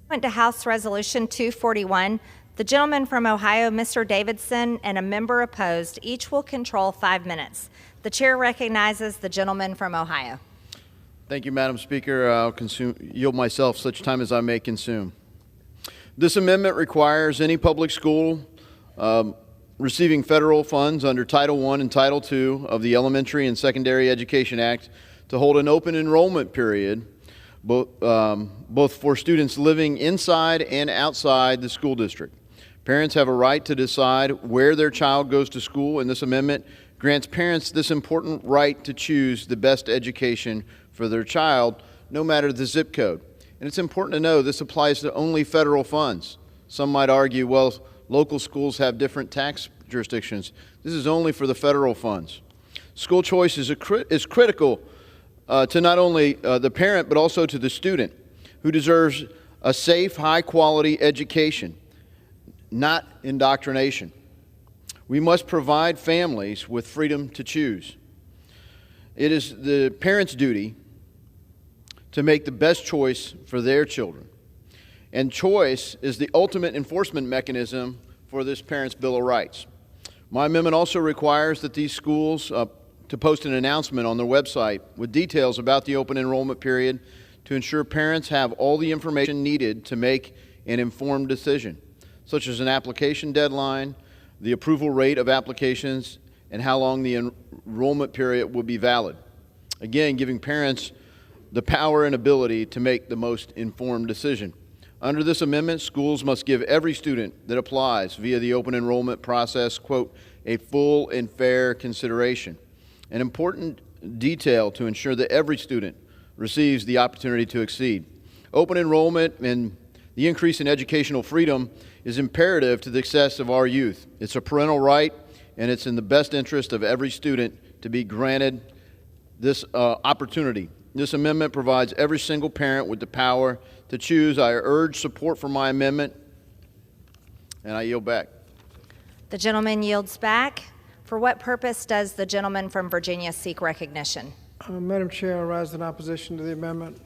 Went to House Resolution 241. The gentleman from Ohio, Mr. Davidson, and a member opposed. Each will control 5 minutes. The chair recognizes the gentleman from Ohio. Thank you, Madam Speaker. I'll yield myself such time as I may consume. This amendment requires any public school receiving federal funds under Title I and Title II of the Elementary and Secondary Education Act to hold an open enrollment period both for students living inside and outside the school district. Parents have a right to decide where their child goes to school, and this amendment grants parents this important right to choose the best education for their child, no matter the zip code. And it's important to know this applies to only federal funds. Some might argue, well, local schools have different tax jurisdictions. This is only for the federal funds. School choice is critical to not only the parent, but also to the student, who deserves a safe, high-quality education, not indoctrination. We must provide families with freedom to choose. It is the parent's duty to make the best choice for their children. And choice is the ultimate enforcement mechanism for this Parents' Bill of Rights. My amendment also requires that these schools to post an announcement on their website with details about the open enrollment period to ensure parents have all the information needed to make an informed decision, such as an application deadline, the approval rate of applications, and how long the enrollment period will be valid. Again, giving parents the power and ability to make the most informed decision. Under this amendment, schools must give every student that applies via the open enrollment process, quote, a full and fair consideration. An important detail to ensure that every student receives the opportunity to exceed. Open enrollment and the increase in educational freedom is imperative to the success of our youth. It's a parental right, and it's in the best interest of every student to be granted this opportunity. This amendment provides every single parent with the power to choose. I urge support for my amendment, and I yield back. The gentleman yields back. For what purpose does the gentleman from Virginia seek recognition? Madam Chair, I rise in opposition to the amendment.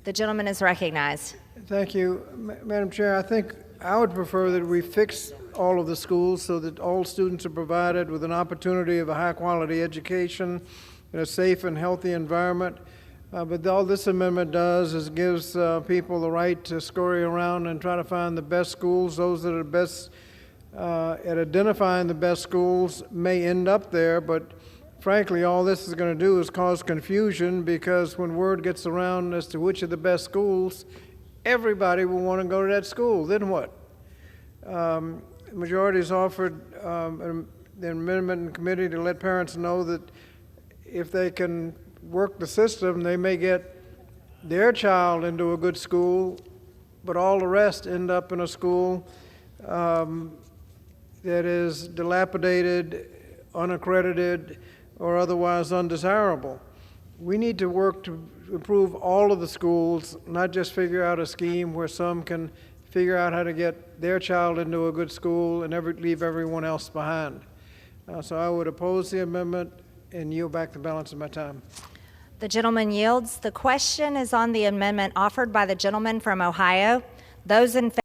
The gentleman is recognized. Thank you. Madam Chair, I think I would prefer that we fix all of the schools so that all students are provided with an opportunity of a high-quality education in a safe and healthy environment. But all this amendment does is gives people the right to scurry around and try to find the best schools. Those that are best at identifying the best schools may end up there, but frankly, all this is going to do is cause confusion, because when word gets around as to which are the best schools, everybody will want to go to that school. Then what? The majority has offered the amendment in committee to let parents know that if they can work the system, they may get their child into a good school, but all the rest end up in a school that is dilapidated, unaccredited, or otherwise undesirable. We need to work to improve all of the schools, not just figure out a scheme where some can figure out how to get their child into a good school and leave everyone else behind. So I would oppose the amendment and yield back the balance of my time. The gentleman yields. The question is on the amendment offered by the gentleman from Ohio. Those in favor